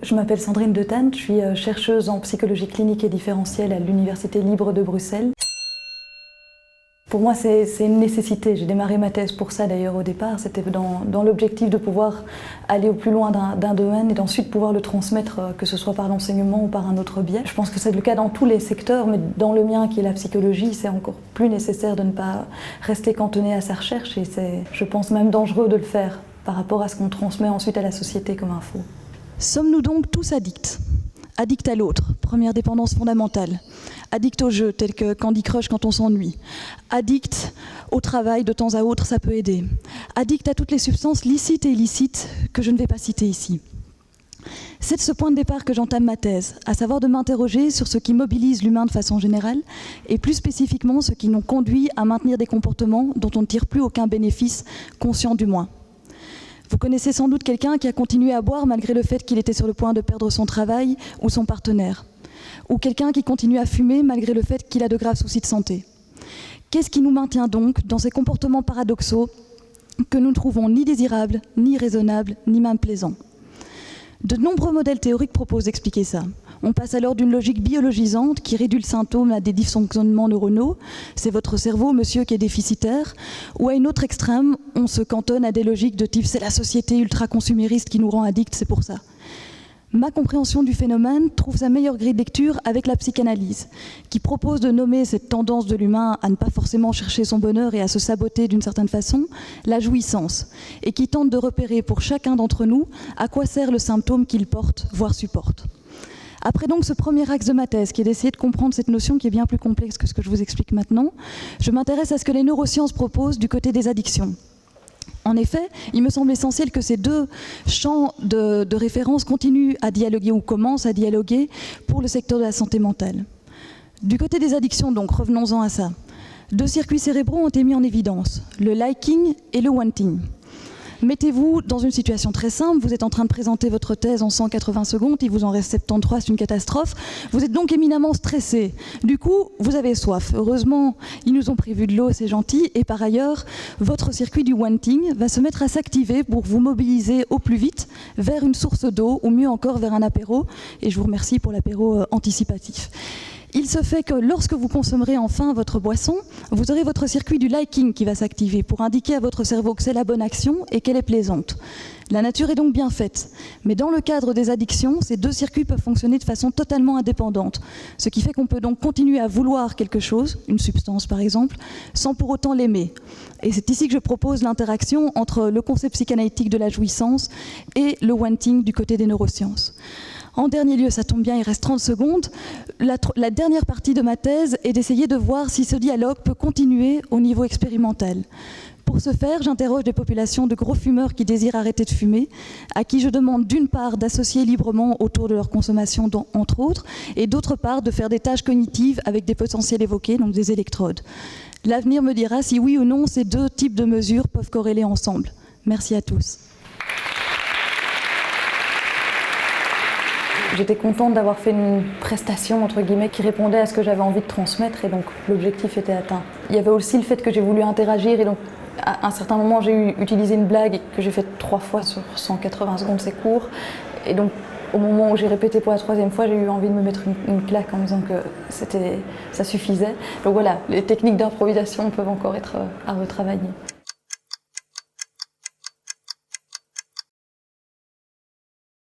Je m'appelle Sandrine De Tane, je suis chercheuse en psychologie clinique et différentielle à l'Université libre de Bruxelles. Pour moi, c'est une nécessité. J'ai démarré ma thèse pour ça d'ailleurs au départ. C'était dans l'objectif de pouvoir aller au plus loin d'un domaine et d'ensuite pouvoir le transmettre, que ce soit par l'enseignement ou par un autre biais. Je pense que c'est le cas dans tous les secteurs, mais dans le mien qui est la psychologie, c'est encore plus nécessaire de ne pas rester cantonné à sa recherche et c'est, je pense, même dangereux de le faire par rapport à ce qu'on transmet ensuite à la société comme info. Sommes-nous donc tous addicts ? Addicts à l'autre, première dépendance fondamentale. Addicts aux jeux, tels que Candy Crush quand on s'ennuie. Addicts au travail, de temps à autre, ça peut aider. Addicts à toutes les substances licites et illicites que je ne vais pas citer ici. C'est de ce point de départ que j'entame ma thèse, à savoir de m'interroger sur ce qui mobilise l'humain de façon générale, et plus spécifiquement ce qui nous conduit à maintenir des comportements dont on ne tire plus aucun bénéfice, conscient du moins. Vous connaissez sans doute quelqu'un qui a continué à boire malgré le fait qu'il était sur le point de perdre son travail ou son partenaire. Ou quelqu'un qui continue à fumer malgré le fait qu'il a de graves soucis de santé. Qu'est-ce qui nous maintient donc dans ces comportements paradoxaux que nous ne trouvons ni désirables, ni raisonnables, ni même plaisants ? De nombreux modèles théoriques proposent d'expliquer ça. On passe alors d'une logique biologisante qui réduit le symptôme à des dysfonctionnements neuronaux, c'est votre cerveau, monsieur, qui est déficitaire, ou à une autre extrême, on se cantonne à des logiques de type c'est la société ultra-consumériste qui nous rend addicts, c'est pour ça. Ma compréhension du phénomène trouve sa meilleure grille de lecture avec la psychanalyse, qui propose de nommer cette tendance de l'humain à ne pas forcément chercher son bonheur et à se saboter d'une certaine façon, la jouissance, et qui tente de repérer pour chacun d'entre nous à quoi sert le symptôme qu'il porte, voire supporte. Après donc ce premier axe de ma thèse, qui est d'essayer de comprendre cette notion qui est bien plus complexe que ce que je vous explique maintenant, je m'intéresse à ce que les neurosciences proposent du côté des addictions. En effet, il me semble essentiel que ces deux champs de référence continuent à dialoguer ou commencent à dialoguer pour le secteur de la santé mentale. Du côté des addictions donc, revenons-en à ça. Deux circuits cérébraux ont été mis en évidence, le liking et le wanting. Mettez-vous dans une situation très simple, vous êtes en train de présenter votre thèse en 180 secondes, il vous en reste 73, c'est une catastrophe. Vous êtes donc éminemment stressé. Du coup, vous avez soif. Heureusement, ils nous ont prévu de l'eau, c'est gentil. Et par ailleurs, votre circuit du wanting va se mettre à s'activer pour vous mobiliser au plus vite vers une source d'eau, ou mieux encore vers un apéro. Et je vous remercie pour l'apéro anticipatif. Il se fait que lorsque vous consommerez enfin votre boisson, vous aurez votre circuit du liking qui va s'activer pour indiquer à votre cerveau que c'est la bonne action et qu'elle est plaisante. La nature est donc bien faite, mais dans le cadre des addictions, ces deux circuits peuvent fonctionner de façon totalement indépendante, ce qui fait qu'on peut donc continuer à vouloir quelque chose, une substance par exemple, sans pour autant l'aimer. Et c'est ici que je propose l'interaction entre le concept psychanalytique de la jouissance et le wanting du côté des neurosciences. En dernier lieu, ça tombe bien, il reste 30 secondes, la dernière partie de ma thèse est d'essayer de voir si ce dialogue peut continuer au niveau expérimental. Pour ce faire, j'interroge des populations de gros fumeurs qui désirent arrêter de fumer, à qui je demande d'une part d'associer librement autour de leur consommation, entre autres, et d'autre part de faire des tâches cognitives avec des potentiels évoqués, donc des électrodes. L'avenir me dira si oui ou non ces deux types de mesures peuvent corréler ensemble. Merci à tous. J'étais contente d'avoir fait une prestation, entre guillemets, qui répondait à ce que j'avais envie de transmettre et donc l'objectif était atteint. Il y avait aussi le fait que j'ai voulu interagir et donc à un certain moment j'ai utilisé une blague que j'ai faite 3 fois sur 180 secondes, c'est court. Et donc au moment où j'ai répété pour la 3e fois, j'ai eu envie de me mettre une claque en me disant que ça suffisait. Donc voilà, les techniques d'improvisation peuvent encore être à retravailler.